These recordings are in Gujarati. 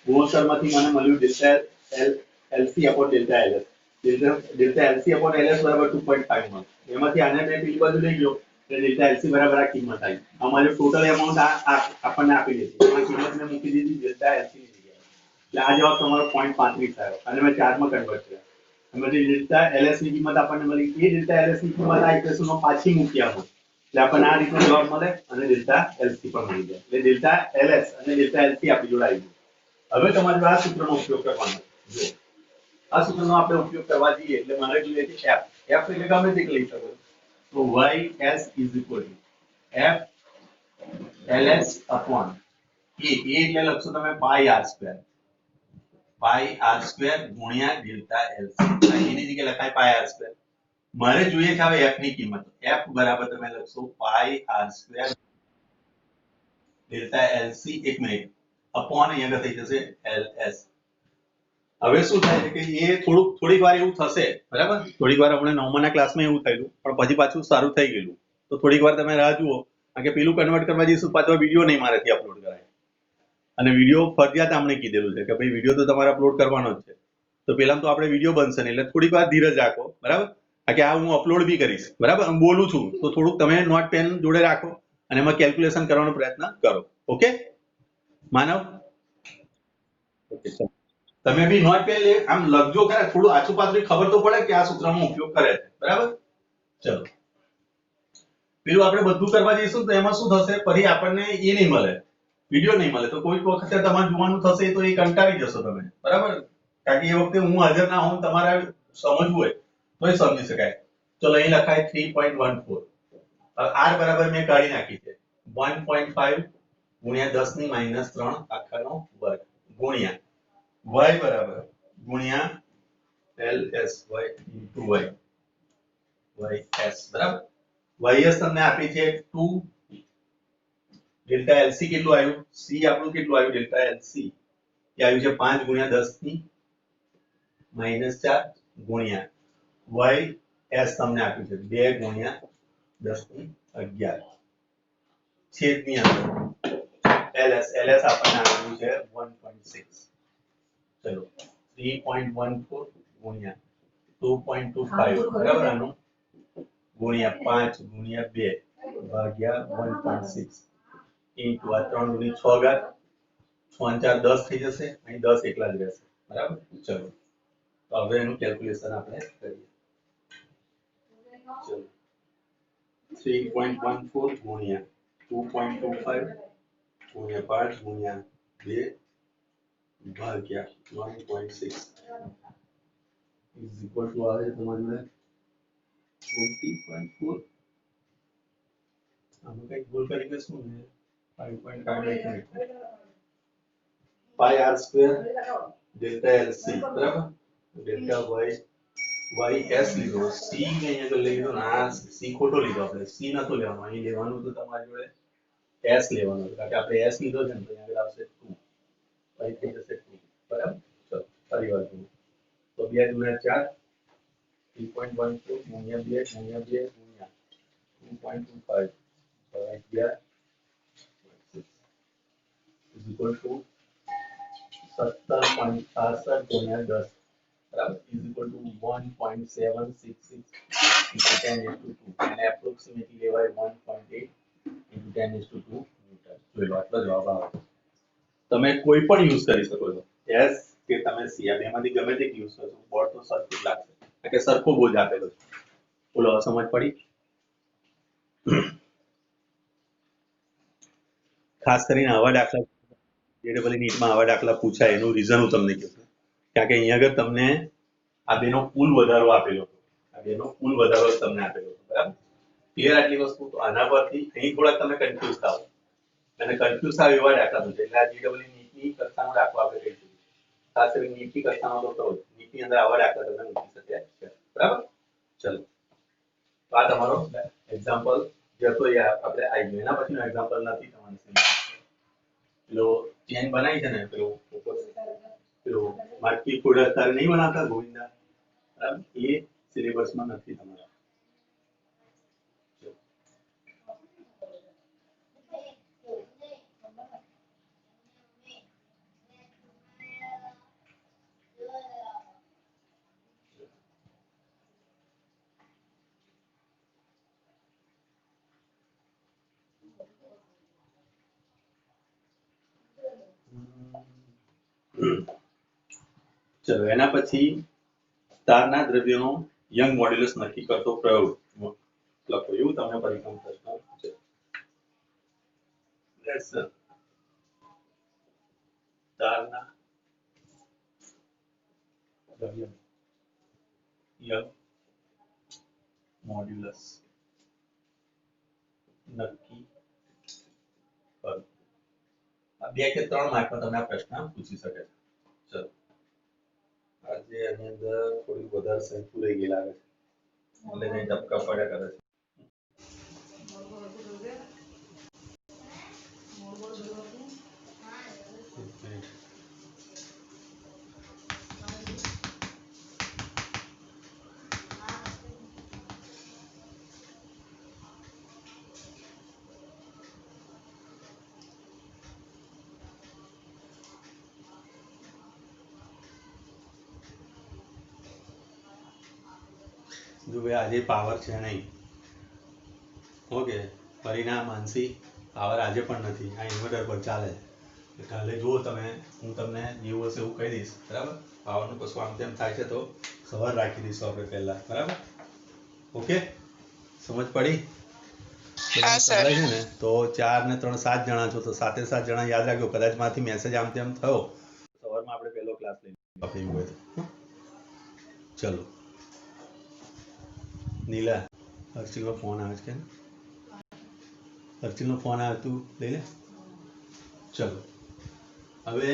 ગુણોત્તરમાંથી મને મળ્યું delta L LC upon delta LS. Delta LC upon LS બરાબર 2.5 મળે. એમાંથી આને મેં પેલી બાજુ લઈ ગયો એટલે ડેલ્ટા એલસી બરાબર આ કિંમત આવી. અમારી ટોટલ એમાઉન્ટ આપણને આપી દીધી. આ કિંમત મેં મૂકી દીધી ડેલ્ટા એલસી ની જગ્યાએ. એટલે આ જવાબ તમારો 0.35 થયો અને મેં 4 માં કન્વર્ટ કર્યો. એમાંથી ડેલ્ટા એલએસ ની કિંમત આપણને મળી. એ ડેલ્ટા એલએસ ની કિંમત આ ઇક્વેશનમાં પાછી મૂકી આપો એટલે આપણને આ રીતનો જવાબ મળે અને ડેલ્ટા એલસી પણ મળી જાય. એટલે ડેલ્ટા એલએસ અને ડેલ્ટા એલસી આપણી જોડે આવી ગયું. હવે તમારે આ સૂત્રનો ઉપયોગ કરવાનો. જો આ સૂત્રનો આપણે ઉપયોગ કરવા જઈએ એટલે મારે જોઈએ છે f. f એટલે ગમે તે લઈ શકો. તો ys is equal to f ls upon a એટલે લખશો તમે પાઈ r સ્ક્વેર. પાઈ r સ્ક્વેર ગુણ્યા ડેલ્ટા એલસી. એની જગ્યાએ લખાય પાઈ r સ્ક્વેર. મારે જોઈએ છે હવે f ની કિંમત. f બરાબર તમે લખશો પાઈ r સ્ક્વેર ડેલ્ટા એલસી. એક મિનિટ અપોન અહીંયા થઈ જશે ls. હવે શું થાય છે કે એ થોડીક વાર એવું થશે બરાબર. થોડીક વાર હમણાં 9મા ના ક્લાસમાં એવું થયેલું પણ પછી પાછું સારું થઈ ગયેલું. તો થોડીક વાર તમે રાહ જુઓ કારણ કે પેલું કન્વર્ટ કરવા જઈશું પાછો વિડીયો નહીં મારેથી અપલોડ કરાય. અને વિડીયો ફરજિયાત આપણે કીધેલું છે કે ભાઈ વિડીયો તો તમારે અપલોડ કરવાનો જ છે. તો પહેલા તો આપણે વિડીયો બનશે ને એટલે થોડીક વાર ધીરજ રાખો બરાબર. કારણ કે આ હું અપલોડ બી કરીશ બરાબર. હું બોલું છું તો થોડુંક તમે નોટ પેન જોડે રાખો અને એમાં કેલ્ક્યુલેશન કરવાનો પ્રયત્ન કરો. ઓકે માનવ? ઓકે તમે બી નોટ પેન આમ લખજો કે થોડું આછું પાછું ખબર તો પડે કે આ સૂત્રનો ઉપયોગ કરે છે બરાબર. ચલો પેલું આપણે બધું કરવા જઈશું તો એમાં શું થશે ફરી આપણને એ નહીં મળે વિડીયો નહીં મળે. તો કોઈ વખતે તમારે જોવાનું થશે તો એ કંટાળી જશો તમે બરાબર. કારણ કે એ વખતે હું હાજર ના હોઉં તમારે સમજવું હોય તો એ સમજી શકાય. ચલો અહીં લખાય 3.14. r બરાબર મેં કાઢી નાખી છે 1.5 ગુણ્યા 10 ની -3 આખાનો વર્ગ ગુણ્યા y બરાબર ગુણ્યા ls y into y ys બરાબર. ys તમને આપી છે 2. ડેલ્ટા lc કેટલું આવ્યું? c આપણું કેટલું આવ્યું? ડેલ્ટા lc એ આવ્યું છે 5 ગુણ્યા 10 ની -4 ગુણ્યા ys તમને આપ્યું છે 2 ગુણ્યા 10 ની 11 છેદની અંદર ls આપણને આપ્યું છે 1.6. ચલો 3.14 ગુણ્યા 2.25 બરાબર. આનું ગુણ્યા 5 ગુણ્યા 2 ભાગ્યા 1.6 ઇન્ટુ આ 3 ગુણ્યા 6 ઘાત 6 4 10 થઈ જશે. અહીં 10 એકલા જ રહેશે બરાબર. ચલો તો હવે એનું કેલ્ક્યુલેશન આપણે કરીએ. ચલો 3.14 ગુણ્યા 2.25 ગુણ્યા 5 ગુણ્યા 2 ભાગ્યા 1.6 is equal to આવે છે તમારી જોડે 20.4. આમાં કઈ ભૂલ કરી કે શું છે 5.5 pi r square delta lc બરાબર. ડેલ્ટા y s લીધો. c ને અહીંયા તો લઈ લીધો ને આ c ખોટો લીધો. આપણે c નતો લેવાનો. અહીં લેવાનું તો તમારી જોડે s લેવાનું કારણ કે આપણે s લીધો છે ને તો અહીંયા આવશે 2. અહીં થઈ જશે 2 બરાબર. ચલો ફરી વાર જુઓ તો 2 ગુણ્યા 4 3.14 ગુણ્યા 2 ગુણ્યા 2 ગુણ્યા 2.25 ભાગ્યા 6 is equal to 17.66 ગુણ્યા 10 બરાબર is equal to 1.766 into 10 is to 2 and approximately લેવાય 1.8 into 10 is to 2 ન્યૂટન. જોઈ લો આટલો જવાબ આવે. તમે કોઈ પણ યુઝ કરી શકો છો s કે તમે c આ બેમાંથી ગમે તે યુઝ કરશો બોર્ડ તો સરખું જ લાગશે કારણ કે સરખો બોજ આપેલો છે. બોલો સમજ પડી? ખાસ કરીને આવા દાખલા જેડબલઈ નીટમાં આવા દાખલા પૂછાય એનું રીઝન હું તમને કહું છું. કારણ કે અહીંયા આગળ તમને આ બેનો કુલ વધારો આપેલો હતો. આ બેનો કુલ વધારો તમને આપેલો હતો બરાબર. ક્લિયર આટલી વસ્તુ? તો આના પરથી અહીં થોડાક તમે કન્ફ્યુઝ થાઓ અને કન્ફ્યુઝ થાવ એવા દાખલા પૂછે એટલે આ જેડબલઈ નીટની કક્ષાનો દાખલો આપણે કહીશું. ખાસ કરીને નીટની કક્ષાનો તો કરો નીટની અંદર આવા દાખલા તમે મૂકી શક્યા છે બરાબર. ચલો તો આ તમારો એક્ઝામ્પલ જે હતો એ આપણે આવી ગયો. એના પછીનો એક્ઝામ્પલ નથી તમારી પેલો ચેન બનાવી છે ને પેલો માટી ફોડર તારે નહીં બનાવતા ગોવિંદા બરાબર. એ સિલેબસમાં નથી તમારા. ચલો એના પછી તારના દ્રવ્યનો યંગ મોડ્યુલસ નક્કી કરતો પ્રયોગ લખો. એવું તમને પરીક્ષામાં પ્રશ્ન પૂછે. તારના દ્રવ્યનો યંગ મોડ્યુલસ નક્કી કરો. આ 2 કે 3 માર્કમાં તમે આ પ્રશ્ન પૂછી શકે છે. ચલો આજે આની અંદર થોડી વધારે સંખ્યા રહી ગઈ લાગે છે એટલે જે ધક્કા પડ્યા કરે છે. જો ભાઈ આજે પાવર છે નહીં. ઓકે, પરિણામ માનસી પાવર આજે પણ નથી. આ ઇન્વર્ટર પર ચાલે છે. કાલે જુઓ તમે, હું તમને જેવું હશે એવું કહી દઈશ. બરાબર? પાવરનું કશું આમ તેમ થાય છે તો સવાર રાખી દઈશું આપણે પહેલા. બરાબર? ઓકે, સમજ પડી? છે ને તો 4 ને 3 7 જણા છો તો 7 જણા યાદ રાખજો. કદાચ માંથી મેસેજ આમ તેમ થયો સવારમાં આપણે પહેલો ક્લાસ લઈ આપણે એવું હોય તો. ચલો નીલા, હર્ષિલનો ફોન આવે છે. હર્ષિલનો ફોન આવે, તું લઈ લે. ચલો હવે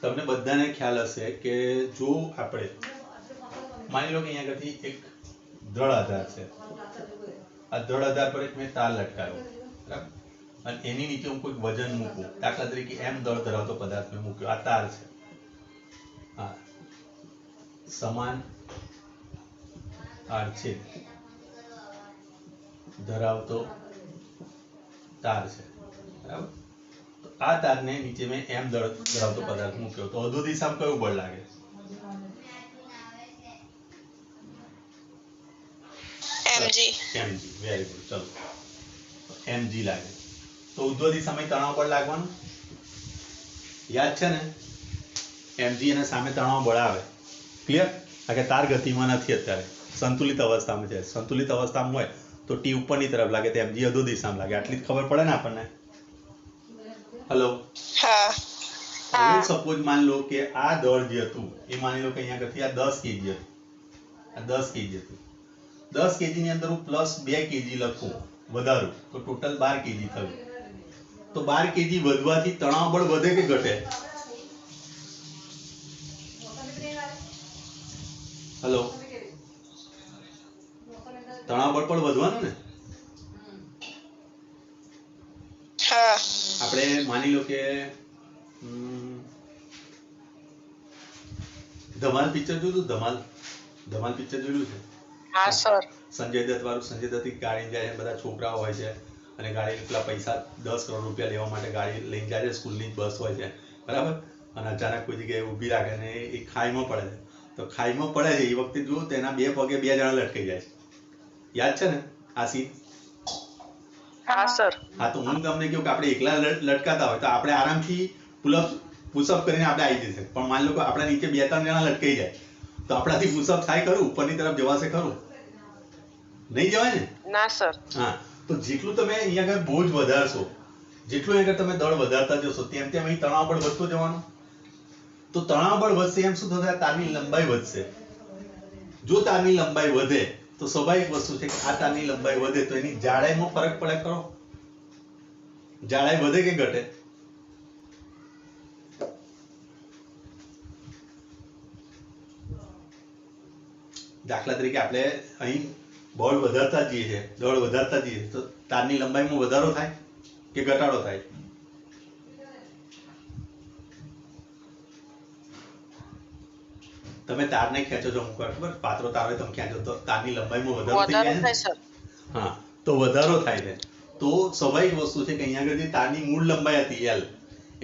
તમને બધાને ખ્યાલ હશે કે જો આપણે માની લો કે અહીંયા આગળથી એક દ્રઢ આધાર છે. આ દ્રઢ આધાર પર એક મેં તાર લટકાવ્યો, બરાબર, અને એની નીચે હું કોઈ વજન મૂકું. દાખલા તરીકે એમ દળ ધરાવતો પદાર્થ મેં મૂક્યો. આ તાર છે. હા, સમાન આડછેદ ધરાવતો તાર છે. બરાબર? તો આ તારને નીચે મેં એમ દળ ધરાવતો પદાર્થ મૂક્યો તો અધો દિશામાં કયું બળ લાગે? mg. Very good. ચલો mg લાગે તો ઉધ્વ દિશામાં તણાવ બળ લાગવાનું યાદ છે ને? mg અને સામે તણાવ બળ આવે. ક્લિયર? કારણ કે તાર ગતિમાં નથી અત્યારે, સંતુલિત અવસ્થામાં છે. સંતુલિત અવસ્થામાં હોય તો ટી ઉપરની તરફ લાગે તો mg અધો દિશામાં લાગે. આટલી જ ખબર પડે ને આપણને? હેલો, હા. સપોઝ માની લો કે આ દળ જે હતું એ માની લો કે અહીંયા આગળથી આ 10 kg હતું. આ 10 kg હતું. 10 kg ની અંદર હું +2 kg લખું વધારું તો ટોટલ 12 kg થયું. તો 12 kg વધવાથી તણાવ બળ વધે કે ઘટે? હેલો, તણાવ બળ પણ વધવાનું ને? આપણે માની લો કે ધમાલ પિક્ચર જોયું? ધમાલ પિક્ચર જોયું છે? હા સર. સંજય દત્ત વાળું. સંજય દત્ત ગાડી જાય, બધા છોકરાઓ હોય છે અને ગાડી પેલા પૈસા 10 કરોડ રૂપિયા લેવા માટે ગાડી લઈને જાય છે. સ્કૂલની બસ હોય છે, બરાબર, અને અચાનક કોઈ જગ્યાએ ઊભી રાખે ને એ ખાઈમાં પડે છે. તો ખાઈમાં પડે છે એ વખતે જુઓ તેના 2 પગે 2 જણા લટકાઈ જાય છે. યાદ છે ને આ સીન? હા સર. હા, તો હું તમને કહું કે આપણે એકલા લટકાતા હોય તો આપણે આરામથી પુશઅપ કરીને આપણે આવી જશે. પણ માની લો કે આપણા નીચે 2-3 જણા લટકાઈ જાય તો આપણાથી પુશઅપ થાય ખરું? ઉપરની તરફ જવાશે ખરું? નહીં જવાય ને? ના સર. હા, તો જેટલું તમે અહીંયા આગળ બોજ વધારશો, જેટલું અહીંયા તમે દળ વધારતા જશો તેમ તેમ અહીં તણાવ બળ વધતો જવાનું. તો તણાવ બળ વધશે એમ શું થશે? તારની લંબાઈ વધશે. જો તારની લંબાઈ વધે તો સ્વાભાવિક વસ્તુ છે કે આ તારની લંબાઈ વધે તો એની જાડાઈમાં ફરક પડે ખરો? જાડાઈ વધે કે ઘટે? દાખલા તરીકે આપણે અહીં બળ વધારતા જઈએ છીએ, દળ વધારતા જઈએ તો તારની લંબાઈમાં વધારો થાય કે ઘટાડો થાય? તમે તારને ખેંચો છો, અમુક વાર ખબર પાતળો તાર હોય તમે ખેંચો તો તારની લંબાઈમાં વધારો થઈ જાય ને? હા, તો વધારો થાય છે. તો સ્વાભાવિક વસ્તુ છે કે અહીંયા આગળ જે તારની મૂળ લંબાઈ હતી L,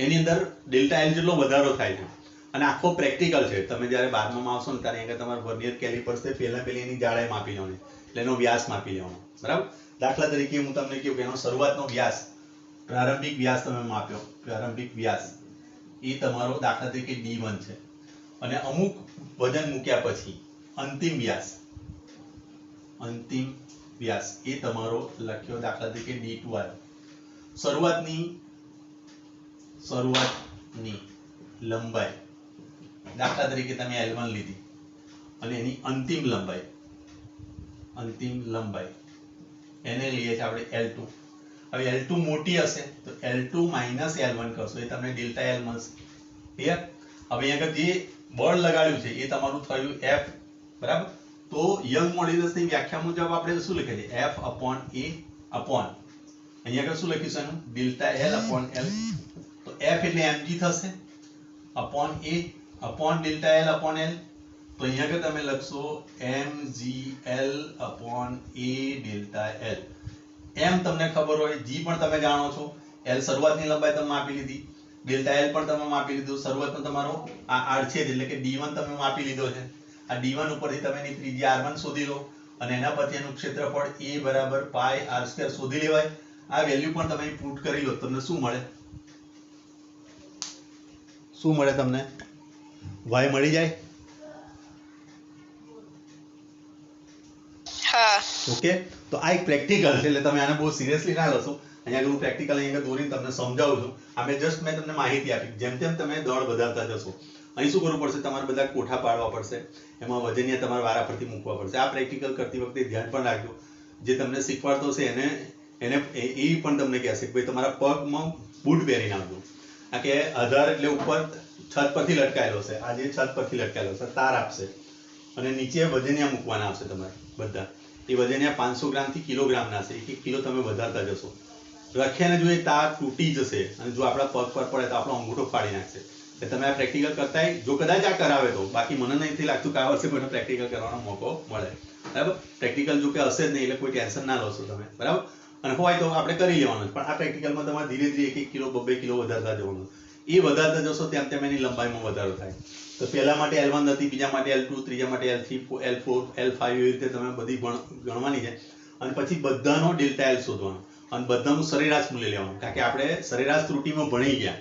એની અંદર ડેલ્ટા L જેટલો વધારો થાય છે. અને આખો પ્રેક્ટિકલ છે. તમે જ્યારે 12માં આવશો ને ત્યારે અહીંયા તમારે વર્નિયર કેલિપર્સ થી પહેલી એની જાડાઈ માપી લેવાની, એટલે એનો વ્યાસ માપી લેવાનો. બરાબર? દાખલા તરીકે હું તમને કહું કે એનો શરૂઆતનો વ્યાસ, પ્રારંભિક વ્યાસ તમે માપ્યો, પ્રારંભિક વ્યાસ એ તમારો દાખલા તરીકે D1 છે અને અમુક વજન મૂક્યા પછી અંતિમ વ્યાસ એ તમારો લખ્યો દાખલા તરીકે D2 આવ્યો. શરૂઆતની લંબાઈ દાખલા તરીકે તમે L1 લીધી અને એની અંતિમ લંબાઈ એને લઈએ છીએ આપણે L2. હવે L2 મોટી હશે તો L2 માઇનસ L1 કરશો એ તમને ડેલ્ટા L મળશે. ક્લિયર? હવે અહીંયા આગળ જે બળ લગાડ્યું છે એ તમારું થયું F, બરાબર? તો યંગ મોડ્યુલસની વ્યાખ્યા મુજબ આપણે શું લખીએ છીએ F અપોન A અપોન અહીંયા આગળ શું લખીશું એનું ડેલ્ટા L અપોન L. તો F એટલે mg થશે upon A upon delta L upon L. તો અહીંયા આગળ તમે લખશો mgl upon A delta L. m તમને ખબર હોય, g પણ તમે જાણો છો, l શરૂઆતની લંબાઈ તમે માપી લીધી, ડેલ્ટા L પણ તમે માપી લીધું, શરૂઆતનો તમારો આ આડછેદ એટલે કે d1 તમે માપી લીધો છે. આ d1 ઉપરથી તમે એની ત્રિજ્યા r1 શોધી લો અને એના પછી એનું ક્ષેત્રફળ a બરાબર પાઈ r² શોધી લેવાય. આ વેલ્યુ પણ તમે પુટ કરી લો તમને શું મળે તમને y મળી જાય. ઓકે, તો આ એક પ્રેક્ટિકલ છે એટલે તમે આને બહુ સિરિયસલી ના લેશો. અહીંયા હું પ્રેક્ટિકલ અહીંયા દોરીને તમને સમજાવું છું. મેં તમને માહિતી આપી. જેમ જેમ તમે દળ વધારતા જશો અહીં શું કરવું પડશે, તમારે બધા કોઠા પાડવા પડશે, એમાં વજનિયા તમારે વારા પરથી મૂકવા પડશે. આ પ્રેક્ટિકલ કરતી વખતે ધ્યાન પણ રાખજો. જે તમને શીખવાડતો છે એને એ પણ તમને કહેશે કે ભાઈ તમારા પગમાં બૂટ પહેરીને આવજો. આ કે આધાર એટલે ઉપર છત પરથી લટકાયેલો છે, આ જે છત પરથી લટકાયેલો છે તાર આપશે અને નીચે વજનિયા મૂકવાના આવશે તમારે બધા. એ વજનિયા 500 ગ્રામથી કિલોગ્રામના છે. 1 કિલો તમે વધારતા જશો. રખ્યાને જો એ તાર તૂટી જશે અને જો આપણા પગ પર પડે તો આપણો અંગૂઠો ફાડી નાખશે. એટલે તમે આ પ્રેક્ટિકલ કરતાય જો કદાચ આ કરાવે તો, બાકી મને નથી લાગતું કે આ વર્ષે કોઈને પ્રેક્ટિકલ કરવાનો મોકો મળે. બરાબર? પ્રેક્ટિકલ જો કે હશે જ નહીં એટલે કોઈ ટેન્શન ના લો છો તમે. બરાબર? અને હોય તો આપણે કરી લેવાનું. પણ આ પ્રેક્ટિકલમાં તમારે ધીરે ધીરે 1 કિલો 2 કિલો વધારતા જવાનું. એ વધારતા જશો તેમ તેમ એની લંબાઈમાં વધારો થાય. તો પહેલા માટે L1 હતી, બીજા માટે L2, ત્રીજા માટે L3, L4, L5 એવી રીતે તમે બધી ગણવાની છે અને પછી બધાનો ડેલ્ટા L શોધવાનો અને બધાનું સરેરાશ મૂલ્ય લેવાનું. કારણ કે આપણે સરેરાશ ત્રુટિમાં ભણી ગયા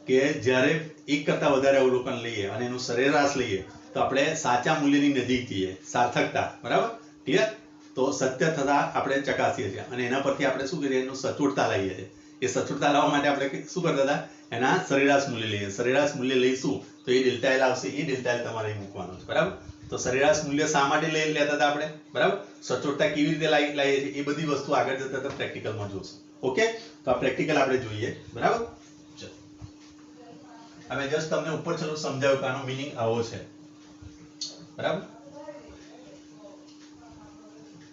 કે જ્યારે એક કરતા વધારે અવલોકન લઈએ અને એનું સરેરાશ લઈએ તો આપણે સાચા મૂલ્યની નજીક જઈએ. સાર્થકતા, બરાબર? ક્લિયર? તો સત્ય થતા આપણે ચકાસીએ છીએ અને એના પરથી આપણે શું કરીએ, એનું સચોટતા લઈએ છીએ. એ સચોટતા લાવવા માટે આપણે શું કરતા હતા, એના સરેરાશ મૂલ્ય લઈએ. સરેરાશ મૂલ્ય લઈશું તો એ ડેલ્ટા L આવશે. એ ડેલ્ટા L તમારે મૂકવાનો છે. બરાબર? તો સરેરાશ મૂલ્ય શા માટે લેતા હતા આપણે, બરાબર? સચોટતા કેવી રીતે લાવીએ છીએ એ બધી વસ્તુ આગળ જતા તમે પ્રેક્ટિકલમાં જોશો. ઓકે, તો આ પ્રેક્ટિકલ આપણે જોઈએ. બરાબર? ચલો, હવે જસ્ટ તમને ઉપર ચલો સમજાવ્યું કે આનો મીનિંગ આવો છે. બરાબર?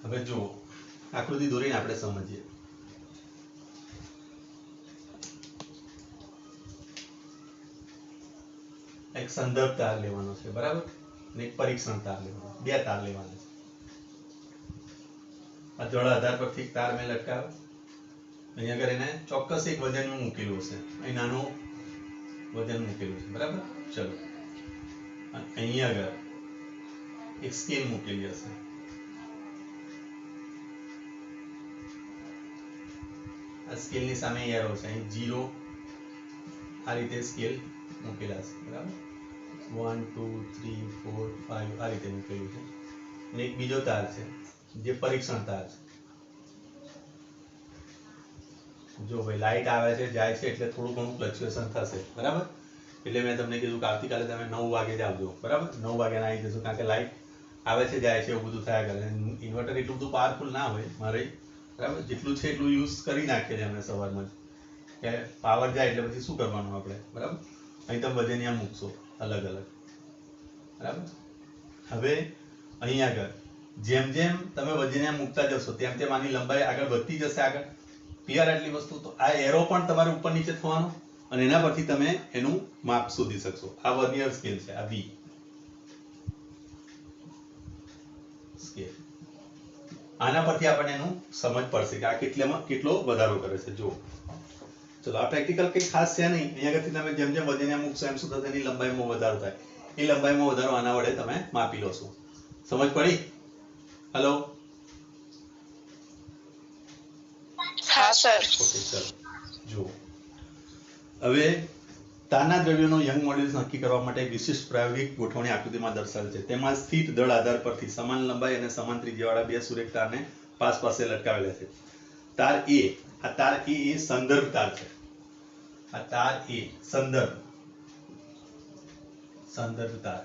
હવે જુઓ આકૃતિ દોરીને આપણે સમજીએ. એક સંદર્ભ તાર લેવાનો છે, બરાબર? અને એક પરીક્ષણ તાર લેવાનો, 2 તાર લેવાના છે. આ જળ આધાર પરથી એક તાર મેં લટકાવ્યો. અહીંયા આગળ એને ચોક્કસ એક વજન મૂકેલું છે. અહીં નાનું વજન મૂકેલું છે, બરાબર? ચલો, અહીંયા આગળ એક સ્કેલ મૂકેલી હશે. આ સ્કેલની સામે એરો છે, અહીં 0 આ રીતે સ્કેલ મૂકેલા છે, બરાબર? 1 2 3 4 5 આ રીતે મૂકેલું છે. અને એક બીજો તાર છે જે પરીક્ષણ તાર છે. જો ભાઈ લાઈટ આવે છે જાય છે એટલે થોડું ઘણું ફ્લક્ચ્યુએશન થશે, બરાબર? એટલે મેં તમને કીધું કે આવતીકાલે તમે 9 વાગે જ આવજો, બરાબર? 9 વાગે આવી જશો કારણ કે લાઈટ આવે છે જાય છે એવું બધું થયા કરે. ઇન્વર્ટર એટલું બધું પાવરફુલ ના હોય મારે, બરાબર? જેટલું છે એટલું યુઝ કરી નાખીએ છીએ અમે સવારમાં જ કે પાવર જાય એટલે પછી શું કરવાનું આપણે, બરાબર? અહીં તમે વજનિયા મૂકશો અલગ અલગ, બરાબર? હવે અહીં આગળ જેમ જેમ તમે વજનિયા મૂકતા જશો તેમ તેમ આની લંબાઈ આગળ વધતી જશે. આગળ ક્લિયર આટલી વસ્તુ? તો આ એરો પણ તમારે ઉપર નીચે થવાનો અને એના પરથી તમે એનું માપ શોધી શકશો. આ વર્નિયર સ્કેલ છે, આ V સ્કેલ. આના પરથી આપણને એનું સમજ પડશે કે આ કેટલો વધારો કરે છે. જો ચલો, આ પ્રેક્ટિકલ કંઈ ખાસ છે નહીં. અહીંયા આગળથી તમે જેમ જેમ વજનિયા મૂકશો એમ શું થશે, એની લંબાઈમાં વધારો થાય. એ લંબાઈમાં વધારો આના વડે તમે માપી લો છો. સમજ પડી? હેલો? હા સર. ઓકે, ચલો જુઓ. હવે તારના દ્રવ્યોનો યંગ મોડ્યુલસ નક્કી કરવા માટે વિશિષ્ટ પ્રાયોગિક ગોઠવણી આકૃતિમાં દર્શાવેલ છે. તેમાં સ્થિત દળ આધાર પરથી સમાન લંબાઈ અને સમાન ત્રિજ્યાવાળા બે સુરેખ તારને પાસ પાસે લટકાવેલા છે. તાર એ, આ તાર એ એ સંદર્ભ તાર છે. આ તાર એ સંદર્ભ તાર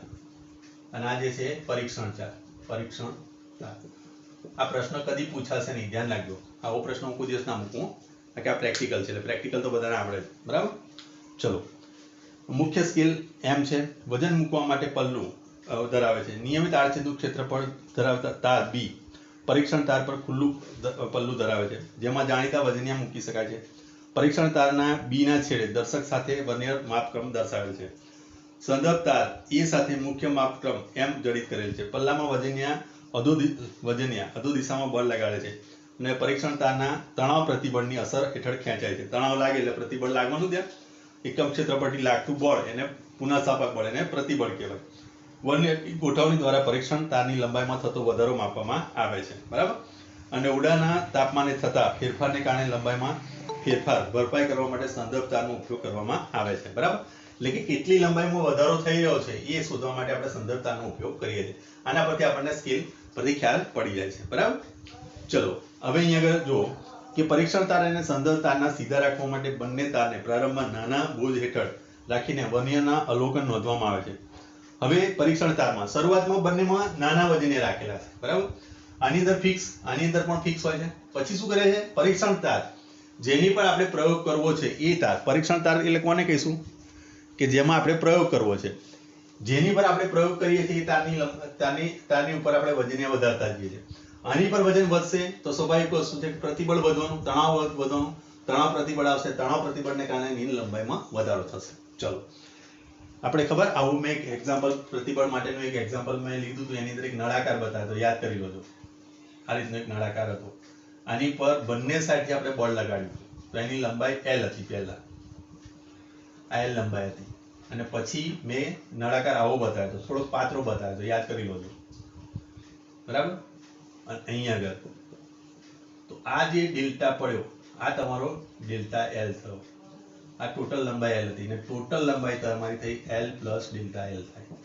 અને આ જે છે પરીક્ષણ તાર. આ પ્રશ્ન કદી પૂછાશે નહીં, ધ્યાન રાખજો. આવો પ્રશ્ન હું કોઈ દિવસ ના મૂકું, કે આ પ્રેક્ટિકલ છે એટલે પ્રેક્ટિકલ તો બધાને આવડે છે, બરાબર. ચલો, મુખ્ય સ્કેલ એમ છે. વજન મૂકવા માટે પલ્લું ધરાવે છે. નિયમિત આડછેદુ ક્ષેત્રફળ ધરાવતા તાર બી પરીક્ષણ તાર પર ખુલ્લું પલ્લું ધરાવે છે, જેમાં જાણીતા વજનિયા મૂકી શકાય છે. પરીક્ષણ તારના બી ના છેડે દર્શક સાથે વર્નિયર માપક્રમ દર્શાવેલ છે. સંદર્ભ તાર એ સાથે મુખ્ય માપક્રમ એમ જડિત કરેલ છે. પલ્લામાં વજનિયા અધો દિશામાં બળ લગાડે છે અને પરીક્ષણ તારના તણાવ પ્રતિબળની અસર હેઠળ ખેંચાય છે. તણાવ લાગે એટલે પ્રતિબળ લાગવાનું. ત્યાં એકમ ક્ષેત્રફળથી લાગતું બળ એને પુનઃસ્થાપક બળ, એને પ્રતિબળ કહેવાય. વર્નિયરની ગોઠવણી દ્વારા પરીક્ષણ તારની લંબાઈમાં થતો વધારો માપવામાં આવે છે, બરાબર. અને ઉડાના તાપમાને થતા ફેરફારને કારણે લંબાઈમાં ફેરફાર ભરપાઈ કરવા માટે સંદર્ભ તારનો ઉપયોગ કરવામાં આવે છે, બરાબર. એટલે કે કેટલી લંબાઈમાં વધારો થઈ રહ્યો છે એ શોધવા માટે આપણે સંદર્ભ તારનો ઉપયોગ કરીએ છીએ. આના પરથી આપણને સ્કેલ પરથી ખ્યાલ પડી જાય છે, બરાબર. ચલો, હવે અહીંયા આગળ જુઓ કે પરીક્ષણ તાર અને સંદર્ભ તારના સીધા રાખવા માટે બંને તારને પ્રારંભમાં નાના બોજ હેઠળ રાખીને વર્નિયરના અવલોકન નોંધવામાં આવે છે. હવે પરીક્ષણ તારમાં શરૂઆતમાં બંનેમાં નાના વજને રાખેલા છે, બરાબર. આની અંદર ફિક્સ, આની અંદર પણ ફિક્સ હોય છે. પછી શું કરે છે? પરીક્ષણ તાર જેની પર આપણે પ્રયોગ કરવો છે એ તાર. પરીક્ષણ તાર એટલે કોને કહીશું? કે જેમાં આપણે પ્રયોગ કરવો છે, જેની પર આપણે પ્રયોગ કરીએ છીએ એ તારની ઉપર આપણે વજનિયા વધારતા જઈએ છીએ. આની પર વજન વધશે તો સ્વાભાવિક વસ્તુ છે પ્રતિબળ વધવાનું, તણાવ વધવાનું. તણાવ પ્રતિબળ આવશે, તણાવ પ્રતિબળને કારણે એની લંબાઈમાં વધારો થશે. ચલો, આપણે ખબર આવું મેં એક એક્ઝામ્પલ પ્રતિબળ માટેનું એક એક્ઝામ્પલ મેં લીધું હતું. એની અંદર એક નળાકાર બતાવ્યો હતો, યાદ કરી લેજો. આ રીતનો એક નળાકાર હતો. આની પર બંને સાઈડથી આપણે બળ લગાડ્યું તો એની લંબાઈ L હતી. પહેલા આ L લંબાઈ હતી અને પછી મેં નળાકાર આવો બતાવ્યો હતો, થોડોક પાતળો બતાવ્યો હતો, યાદ કરી લેજો, બરાબર. અને અહીંયા આગળ તો આ જે ડેલ્ટા પડ્યો આ તમારો ડેલ્ટા L થયો. આ ટોટલ લંબાઈ L હતી અને ટોટલ લંબાઈ તમારી થઈ L પ્લસ ડેલ્ટા L થાય.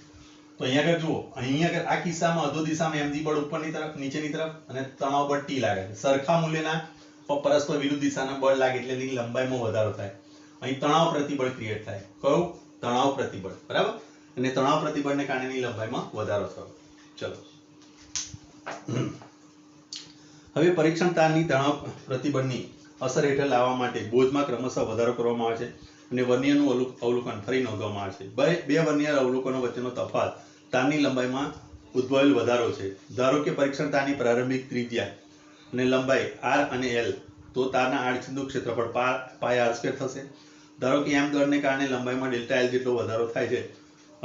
તો અહીંયા આગળ જુઓ, અહીંયા આગળ આ કિસ્સામાં અધો દિશામાં mg બળ ઉપરની તરફ, નીચેની તરફ અને તણાવ બળ T લાગે છે. સરખા મૂલ્યના પરસ્પર વિરુદ્ધ દિશાના બળ લાગે એટલે એની લંબાઈમાં વધારો થાય. અહીં તણાવ પ્રતિબળ ક્રિએટ થાય. કયું? તણાવ પ્રતિબળ, બરાબર. અને તણાવ પ્રતિબળને કારણે એની લંબાઈમાં વધારો થયો. ચલો, હવે પરીક્ષણ તારની તણાવ પ્રતિબળની અસર હેઠળ લાવવા માટે બોજમાં ક્રમશઃ વધારો કરવામાં આવે છે અને વર્નિયરનું અવલોકન ફરી નોંધવામાં આવે છે. બે વર્નિયર અવલોકનો વચ્ચેનો તફાવત તારની લંબાઈમાં ઉદ્ભવેલ વધારો છે. ધારો કે પરીક્ષણ તારની પ્રારંભિક ત્રિજ્યા અને લંબાઈ r અને l, તો તારના આડછેદનું ક્ષેત્રફળ પાય r સ્ક્વેર થશે. ધારો કે m દળને કારણે લંબાઈમાં ડેલ્ટા l જેટલો વધારો થાય છે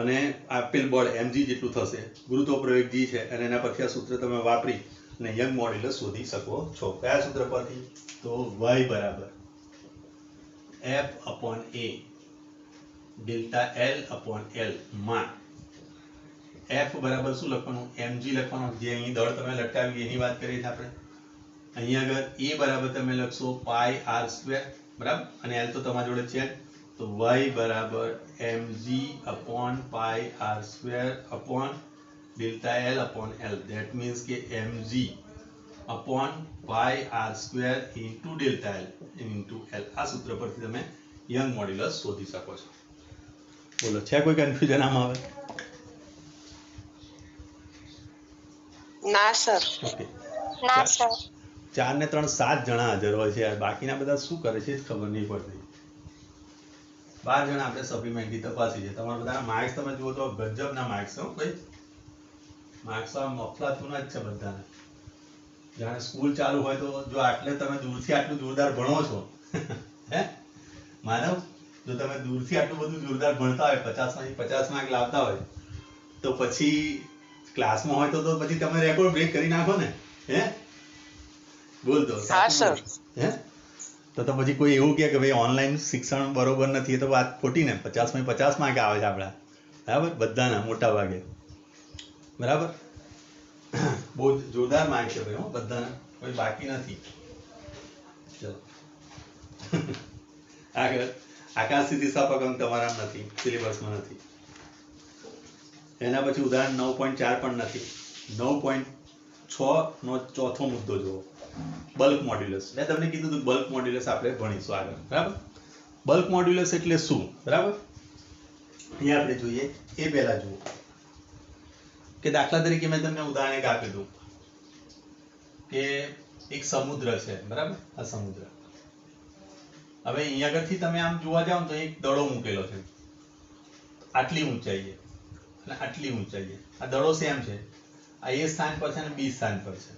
અને આપેલ બળ mg જેટલું થશે. ગુરુત્વ પ્રવેગ g છે અને એના પરથી આ સૂત્ર તમે વાપરી અને યંગ મોડ્યુલસ શોધી શકો છો. કયા સૂત્ર પરથી? તો y બરાબર F/A delta L upon L માં F બરાબર શું લખવાનું? mg લખવાનું. જે અહીં દળ તમે લટકાવી એની વાત કરીએ છીએ આપણે. અહીંયા આગળ A બરાબર તમે લખશો પાઈ r સ્ક્વેર, બરાબર. અને L તો તમારી જોડે છે, તો y બરાબર mg upon pi r square upon delta L upon L. That means કે mg upon પાઈ r square into delta L into L. આ સૂત્ર પરથી તમે યંગ મોડ્યુલસ શોધી શકો છો. બોલો, છે કોઈ કન્ફ્યુઝન આમાં? આવે ના સર. ઓકે, ના સર. 4 ને 3 7 જણા હાજર હોય છે. બાકીના બધા શું કરે છે ખબર નહીં પડતી. 12 જણા આપણે સપ્લિમેન્ટરી તપાસી છે. તમારા બધાના માર્ક્સ તમે જુઓ તો ગજબના માર્ક્સ છે. ભાઈ માર્ક્સ આ મફલાતુના જ છે બધાને. જાણે સ્કૂલ ચાલુ હોય તો જો આટલે તમે દૂરથી આટલું જોરદાર ભણો છો હે માનવ, જો તમે દૂરથી આટલું બધું જોરદાર ભણતા હોય, 50 માંથી 50 માર્ક લાવતા હોય, તો પછી ક્લાસમાં હોય તો પછી તમે રેકોર્ડ બ્રેક કરી નાખો ને. હે બોલ દો. હા સર. હે તો પછી કોઈ એવું કે ભાઈ ઓનલાઈન શિક્ષણ બરોબર નથી, એ તો વાત ખોટી ને. 50 માંથી 50 માર્ક આવે છે આપણા, બરાબર, બધાના મોટા ભાગે, બરાબર. બહુ જોરદાર માર્ક છે ભાઈ, બધાના, કોઈ બાકી નથી. ચલો આગળ આકાર સ્થિતિસ્થાપક અંક તમારા નથી, સિલેબસમાં નથી. એના પછી ઉદાહરણ 9.4 પણ નથી. 9.6 નો ચોથો મુદ્દો જુઓ, બલ્ક મોડ્યુલસ. મેં તમને કીધું હતું બલ્ક મોડ્યુલસ આપણે ભણીશું આગળ, બરાબર. બલ્ક મોડ્યુલસ એટલે શું, બરાબર, એ આપણે જોઈએ. એ પહેલા જુઓ કે દાખલા તરીકે મેં તમને ઉદાહરણ એક આપ્યું હતું કે એક સમુદ્ર છે, બરાબર. આ સમુદ્ર, હવે અહીંયા આગળથી તમે આમ જોવા જાવ તો એક દડો મૂકેલો છે, આટલી ઊંચાઈએ અને આટલી ઊંચાઈએ. આ દડો સેમ છે, આ એ સ્થાન પર છે અને બી સ્થાન પર છે.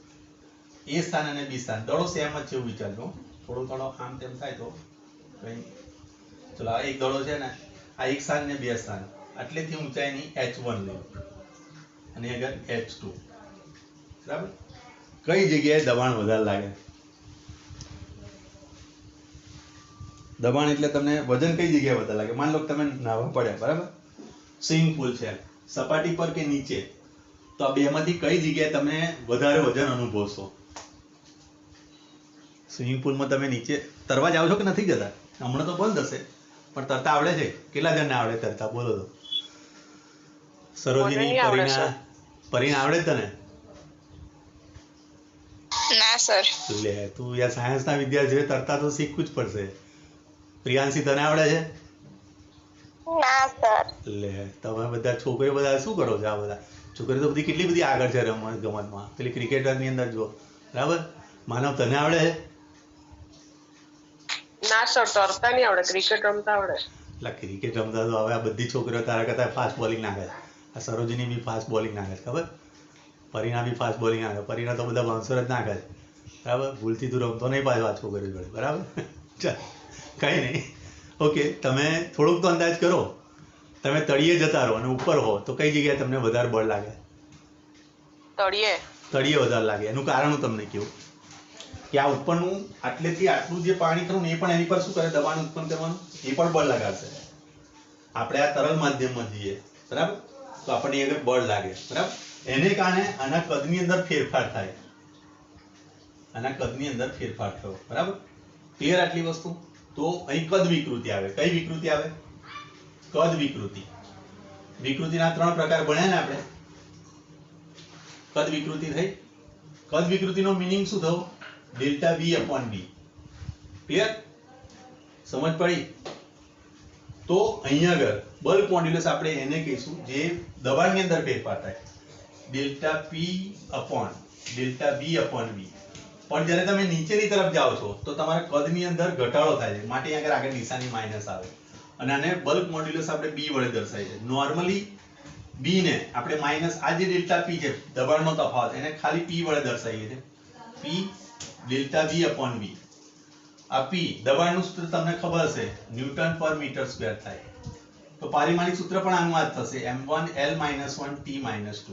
એ સ્થાન અને બી સ્થાન દડો સેમ જ છે એવું વિચારજો. થોડો થોડો આમ તેમ થાય તો કઈ. ચલો, આ એક દડો છે ને, આ એક સ્થાન ને બે સ્થાન, આટલેથી ઊંચાઈની h1 લો અને આગળ h2, બરાબર. કઈ જગ્યાએ દબાણ વધારે લાગે? દબાણ એટલે તમને વજન કઈ જગ્યાએ વધારે લાગે? માન લો કે તમે નાહવા પડ્યા, બરાબર. સ્વિમિંગ પુલ છે, સપાટી પર કે નીચે, તો આ બેમાંથી કઈ જગ્યાએ તમે વધારે વજન અનુભવશો? સ્વિમિંગ પુલમાં તમે નીચે તરવા જાઓ છો કે નથી જતા? હમણાં તો બંધ હશે, પણ તરતા આવડે છે? કેટલા જણને આવડે તરતા? બોલો તો. સરોજિની, પરીના આવડે તને? ના સર. લે, તું યાર સાયન્સના વિદ્યાર્થી છે, તરતા તો શીખવું જ પડશે. પ્રિયાંશી, તને આવડે છે? ના સર. લે, તમે બધા છોકરીઓ બધા શું કરો છો? આ બધા છોકરીઓ તો બધી કેટલી બધી આગળ છે રમત ગમતમાં. પેલી ક્રિકેટરની અંદર જો, બરાબર. માનવ, તને આવડે છે? ના સર, તરતા નહીં આવડે, ક્રિકેટ રમતા આવડે. એટલે ક્રિકેટ રમતા તો હવે આ બધી છોકરીઓ તારા કરતા ફાસ્ટ બોલિંગ નાખે છે. આ સરોજિની બી ફાસ્ટ બોલિંગ નાખે છે, ખબર? પરીના બી ફાસ્ટ બોલિંગ નાખે. પરીના તો બધા બાઉન્સર જ નાખે છે, બરાબર. ભૂલથી તું રમતો નહીં પાછો આ છોકરીઓ જોડે, બરાબર. ચાલ, કંઈ નહીં. ઓકે, તમે થોડુંક તો અંદાજ કરો. તમે તળિયે જતા રહો અને ઉપર હો તો કઈ જગ્યાએ તમને વધારે બળ લાગે? તળિયે. તળિયે વધારે લાગે. એનું કારણ હું તમને કહું કે આ ઉપરનું આટલેથી આટલું જે પાણી ખરું એ પણ એની પર શું કરે? દબાણ ઉત્પન્ન કરવાનું, એ પણ બળ લગાડશે. આપણે આ તરલ માધ્યમમાં જઈએ, બરાબર, તો આપણને આગળ બળ લાગે, બરાબર. એને કારણે આના કદની અંદર ફેરફાર થાય. આના કદની અંદર ફેરફાર થયો, બરાબર. ક્લિયર આટલી વસ્તુ? તો અહીં કદ વિકૃતિ આવે. કઈ વિકૃતિ આવે? કદ વિકૃતિ. વિકૃતિના 3 પ્રકાર ભણ્યા ને આપણે. કદ વિકૃતિ થઈ. કદ વિકૃતિનો મીનિંગ શું થયો? Delta v upon b. Clear? સમજ પડી? તો અહીંયા આગળ બલ્ક મોડ્યુલસ આપણે એને કહીશું જે દબાણની અંદર ફેરફાર થાય. Delta p upon delta b upon v. પણ જ્યારે તમે નીચેની તરફ જાઓ છો તો તમારા કદની અંદર ઘટાડો થાય છે, માટે અહીંયા આગળ નિશાની માઇનસ આવે. અને આને બલ્ક મોડ્યુલસ આપણે b વડે દર્શાવીએ છીએ. નોર્મલી b ને આપણે માઇનસ, આ જે ડેલ્ટા p છે દબાણનો તફાવત, એને ખાલી p વડે દર્શાવીએ છીએ. p delta v upon v. આ p દબાણનું સૂત્ર તમને ખબર હશે, ન્યૂટન પર મીટર સ્ક્વેર થાય. તો પારિમાણિક સૂત્ર પણ આનું આ જ થશે, m1l-1 t-2.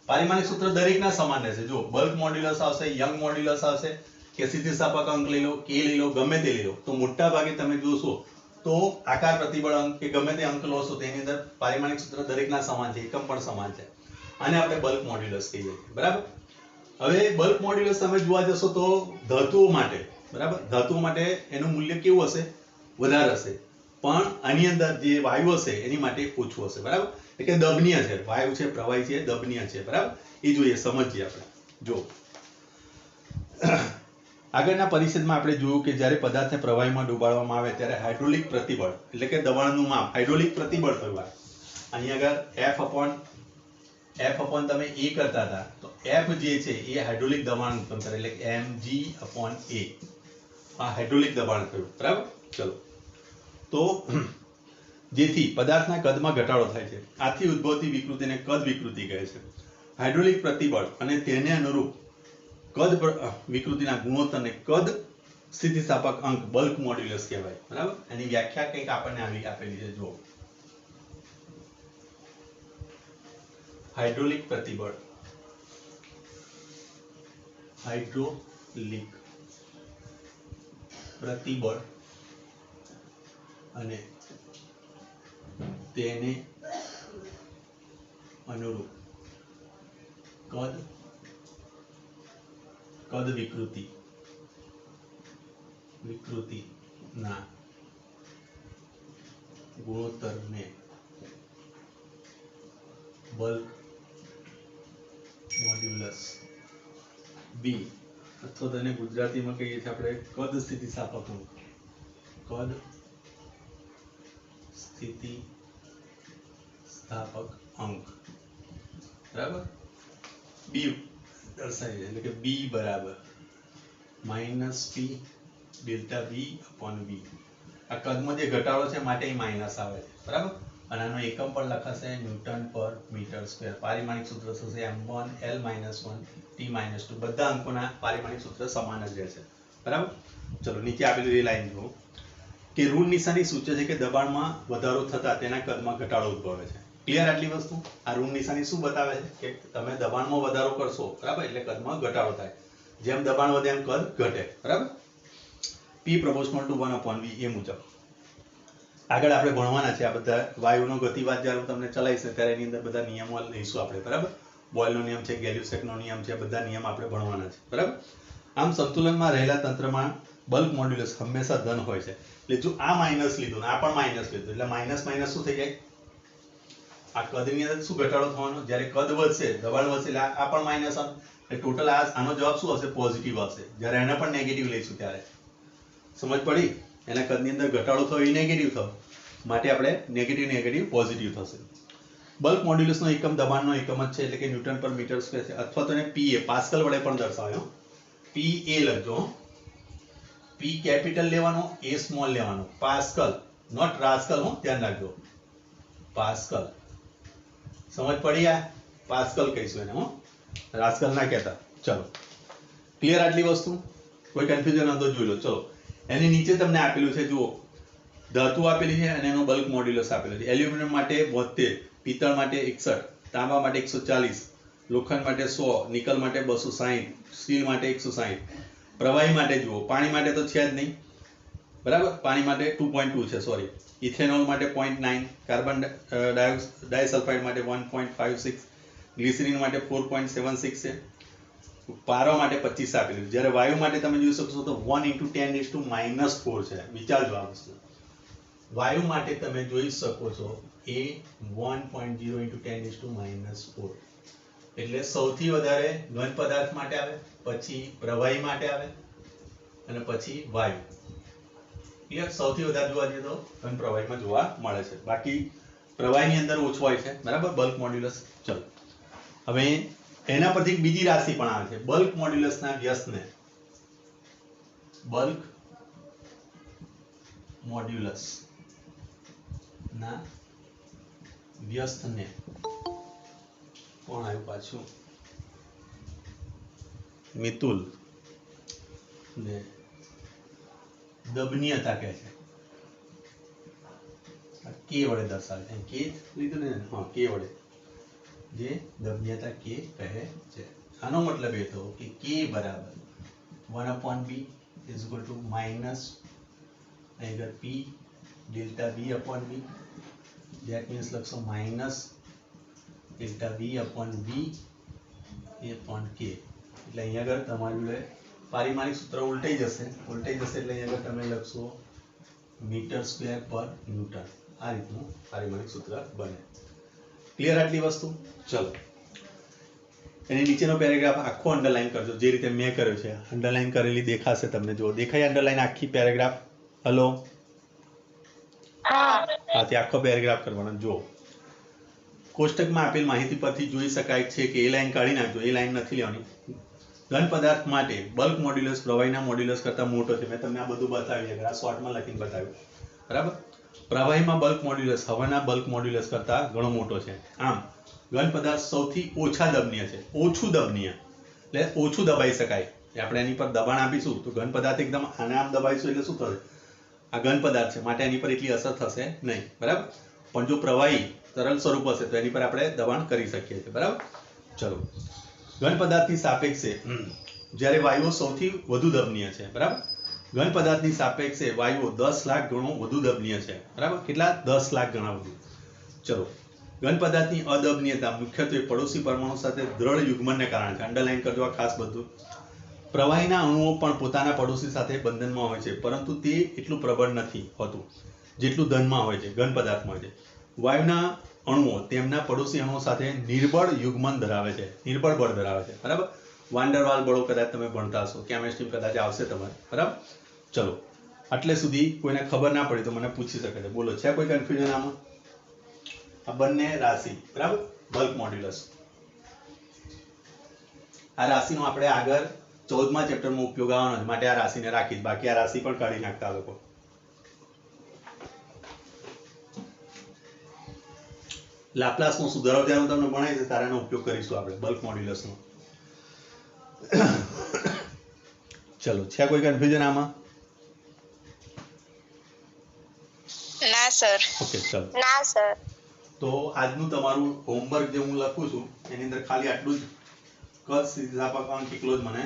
પારિમાણિક સૂત્ર દરેકના સમાન રહેશે. જો બલ્ક મોડ્યુલસ આવશે, યંગ મોડ્યુલસ આવશે, કે સ્થિતિસ્થાપક અંક લઈ લો, k લઈ લો, ગમે તે લઈ લો, તો મોટા ભાગે તમે જોશો તો આકાર પ્રતિબળ અંક કે ગમે તે અંક લો છો તેની અંદર પારિમાણિક સૂત્ર દરેકના સમાન છે, એકમ પણ સમાન છે. આને આપણે બલ્ક મોડ્યુલસ કહીએ છીએ, બરાબર. હવે બલ્ક મોડ્યુલસ તમે જોવા જશો તો ધાતુઓ માટે, બરાબર, ધાતુઓ માટે એનું મૂલ્ય કેવું હશે? વધારે હશે. પણ આની અંદર જે વાયુ હશે એની માટે ઓછું હશે, બરાબર. એટલે કે દબનીય છે. વાયુ છે, પ્રવાહી છે, દબનીય છે, બરાબર. એ જોઈએ, સમજીએ આપણે. જો આગળના પરિચ્છેદમાં આપણે જોયું કે જ્યારે પદાર્થને પ્રવાહીમાં ડુબાડવામાં આવે ત્યારે હાઇડ્રોલિક પ્રતિબળ એટલે કે દબાણનું માપ, હાઇડ્રોલિક પ્રતિબળ થયું. અહીંયા આગળ F અપોન તમે A કરતા હતા તો F જે છે એ હાઇડ્રોલિક દબાણ ઉત્પન્ન કરે એટલે mg અપોન A. આ હાઇડ્રોલિક દબાણ થયું, બરાબર. ચલો, તો જેથી પદાર્થના કદમાં ઘટાડો થાય છે. આથી ઉદ્ભવતી વિકૃતિને કદ વિકૃતિ કહે છે. હાઇડ્રોલિક પ્રતિબળ અને તેને અનુરૂપ કદ વિકૃતિના ગુણોત્તરને કદ સ્થિતિસ્થાપક અંક બલ્ક મોડ્યુલસ કહેવાય, બરાબર. એની વ્યાખ્યા કંઈક આપણને આવી આપેલી છે. જો હાઇડ્રોલિક પ્રતિબળ, હાઇડ્રોલિક પ્રતિબળ અને તેને અનુરૂપ કદ વિકૃતિના ગુણોત્તરને બલ્ક મોડ્યુલસ બી અથવા તેને ગુજરાતીમાં કહીએ છીએ આપણે કદ સ્થિતિસ્થાપક અંક, કદ સ્થિતિસ્થાપક અંક, બરાબર, બી દર્શાવી એટલે કે બી બરાબર minus p delta b upon b. આ કદમાં જે ઘટાડો છે માટે માઇનસ આવે છે, બરાબર, અને આનો એકમ પણ લખાશે ન્યૂટન પર મીટર સ્ક્વેર. પારિમાણિક સૂત્ર થશે m1 l - 1 t - 2. બધા અંકોના પારિમાણિક સૂત્ર સમાન જ રહેશે, બરાબર. ચલો નીચે આપેલી એ લાઈન જુઓ કે ઋણ નિશાની સૂચવે છે કે દબાણમાં વધારો થતા તેના કદમાં ઘટાડો ઉદ્ભવે છે. ક્લિયર આટલી વસ્તુ? આ ઋણ નિશાની શું બતાવે છે કે તમે દબાણમાં વધારો કરશો, બરાબર, એટલે કદમાં ઘટાડો થાય. જેમ દબાણ વધે એમ કદ ઘટે, બરાબર. P proportional to 1 upon V એ મુજબ. આગળ આપણે ભણવાના છે આ બધા વાયુનો ગતિવાદ જ્યારે હું તમને ચલાવીશ ત્યારે એની અંદર બધા નિયમો લઈશું આપણે, બરાબર. બોયલનો નિયમ છે, ગેલ્યુસેકનો નિયમ છે, બધા નિયમ આપણે ભણવાના છે, બરાબર. આમ સંતુલનમાં રહેલા તંત્રમાં બલ્ક મોડ્યુલસ હંમેશા ધન હોય છે. એટલે જો આ માઇનસ લીધું ને આ પણ માઇનસ લીધું એટલે માઇનસ માઇનસ શું થઈ જાય? આ કદની અંદર શું ઘટાડો થવાનો? જ્યારે કદ વધશે, દબાણ વધશે એટલે આ પણ માઇનસ આવે એટલે ટોટલ આનો જવાબ શું હશે? પોઝિટિવ આવશે. જ્યારે એને પણ નેગેટિવ લઈશું ત્યારે સમજ પડી? એના કદની અંદર ઘટાડો થયો એ નેગેટિવ થયો માટે આપણે નેગેટિવ નેગેટિવ પોઝિટિવ થશે. બલ્ક મોડ્યુલસનો એકમ દબાણનો એકમ જ છે એટલે કે ન્યૂટન પર મીટર સ્ક્વેર છે, અથવા તો એને પીએ પાસ્કલ વડે પણ દર્શાવ્યો. પી એ લખજો, પી કેપિટલ લેવાનો, એ સ્મોલ લેવાનો. પાસ્કલ નોટ રાસ્કલ, હો ધ્યાન રાખજો, પાસ્કલ. સમજ પડી? આ પાસ્કલ કહીશું એને, હો રાસ્કલ ના કહેતા. ચલો ક્લિયર આટલી વસ્તુ? કોઈ કન્ફ્યુઝન હતો જોઈ લો. ચલો એની નીચે તમને આપેલું છે જુઓ, ધાતુ આપેલી છે અને એનો બલ્ક મોડ્યુલસ આપેલો છે. એલ્યુમિનિયમ માટે 72, પિત્તળ માટે 61, તાંબા માટે 140, લોખંડ માટે 100, નિકલ માટે 260, સ્ટીલ માટે 160. પ્રવાહી માટે જુઓ, પાણી માટે તો છે જ નહીં, બરાબર, પાણી માટે 2.2 છે, સોરી. ઇથેનોલ માટે 0.9, કાર્બન ડાયસલ્ફાઇડ માટે 1.56, ગ્લિસરીન માટે 4.76 છે, પારો માટે 25 આપેલું. જ્યારે વાયુ માટે તમે જોઈ શકશો તો 1 × 10⁻⁴ છે. વિચારજો આ વસ્તુ. વાયુ માટે તમે જોઈ શકો છો એ 1.0 × 10⁻⁴. એટલે સૌથી વધારે ઘન પદાર્થ માટે આવે, પછી પ્રવાહી માટે આવે અને પછી વાયુ. ક્લિયર? સૌથી વધારે જોવા જઈએ તો ઘન પ્રવાહીમાં જોવા મળે છે, બાકી પ્રવાહીની અંદર ઓછો હોય છે, બરાબર, બલ્ક મોડ્યુલસ. ચલો હવે એના પરથી બીજી રાશિ પણ આવે છે, બલ્ક મોડ્યુલસના વ્યસ્તને, બલ્ક મોડ્યુલસ ના વ્યસ્તને કોણ આવ્યું પાછું? મિતુલ ને દબનીયતા કહે છે. કે વડે દર્શાવે છે. કે લીધું ને? હા, કે વડે, જે દબનીયતા કે કહે છે. આનો મતલબ એ થયો કે કે બરાબર 1/b માઇનસ અહીંયા p delta b upon b. That means લખશો minus delta b upon b upon k. એટલે અહીંયા આગળ તમારું પારિમાણિક સૂત્ર ઉલટાઈ જશે એટલે અહીંયા આગળ તમે લખશો મીટર સ્ક્વેર પર ન્યૂટન. આ રીતનું પારિમાણિક સૂત્ર બને. ક્લિયર આટલી વસ્તુ? ચલો એની નીચેનો પેરેગ્રાફ આખો અંડરલાઈન કરજો, જે રીતે મેં કર્યો છે. અંડરલાઈન કરેલી દેખાશે તમને. જો દેખાય અંડરલાઈન આખી પેરેગ્રાફ? હલો, હા, તે આખો પેરેગ્રાફ કરવાનો. જો કોષ્ટકમાં આપેલ માહિતી પરથી જોઈ શકાય છે કે એ લાઈન કાઢી નાખજો, એ લાઈન નથી લેવાની. ઘન પદાર્થ માટે બલ્ક મોડ્યુલસ પ્રવાહીના મોડ્યુલસ કરતા મોટો છે. મેં તમને આ બધું બતાવ્યું છે, આ શોર્ટમાં લખીને બતાવ્યું, બરાબર. પ્રવાહીમાં બલ્ક મોડ્યુલસ હવાના બલ્ક મોડ્યુલસ કરતા ઘણો મોટો છે. આમ ઘન પદાર્થ સૌથી ઓછા દબનીય છે. ઓછું દબનીય એટલે ઓછું દબાઈ શકાય. આપણે એની પર દબાણ આપીશું તો ઘન પદાર્થ એકદમ આને આમ દબાઈશું એટલે શું થશે? આ ઘન પદાર્થ છે માટે એની પર એટલી અસર થશે નહીં, બરાબર. પણ જો પ્રવાહી તરલ સ્વરૂપ હશે તો એની પર આપણે દબાણ કરી શકીએ છીએ, બરાબર. ચલો ઘન પદાર્થની સાપેક્ષે જ્યારે વાયુઓ સૌથી વધુ દબનીય છે, બરાબર. ઘન પદાર્થની સાપેક્ષે વાયુઓ 10 લાખ ગણો વધુ દબનીય છે, બરાબર. કેટલા? 10 લાખ ગણા વધુ. ચલો ઘન પદાર્થની અદબનીયતા મુખ્યત્વે પડોશી પરમાણુ સાથે દ્રઢ યુગ્મનને કારણે છે. અંડરલાઈન કરજો આ ખાસ બધું. પ્રવાહીના અણુઓ પણ પોતાના પડોશી સાથે બંધનમાં હોય છે, પરંતુ તે એટલું પ્રબળ નથી હોતું. જેટલું ધનમાં હોય છે, ઘન પદાર્થમાં હોય છે. વાયુના અણુઓ તેમના પડોશી અણુઓ સાથે નિર્બળ યુગ્મન ધરાવે છે, નિર્બળ બળ ધરાવે છે, બરાબર. વાન્ડરવાલ બળો કદાચ તમે ભણતા હશો, કેમેસ્ટ્રી કદાચ આવશે તમારે, બરાબર. ચલો, આટલે સુધી કોઈને ખબર ના પડી તો મને પૂછી શકે છે. બોલો, છે કોઈ કન્ફ્યુઝન આમાં? આ બંને રાશિ, બરાબર, બલ્ક મોડ્યુલસ. આ રાશિનો આપણે આગળ 14મા ચેપ્ટરમાં ઉપયોગ આવવાનો છે, માટે આ રાશિને રાખીશ. બાકી આ રાશિ પણ કાઢી નાખતા લોકો. લાપ્લાસનો સુધારો જ્યારે હું તમને ભણાવીશ ત્યારે એનો ઉપયોગ કરીશું આપણે બલ્ક મોડ્યુલસનો. ચલો, છે કોઈ કન્ફ્યુઝન આમાં? ના સર. ઓકે, ચલો. ના સર. તો આજનું તમારું હોમવર્ક જે હું લખું છું એની અંદર ખાલી આટલું જ કદ સ્થિતિસ્થાપક અંક એકલો જ મને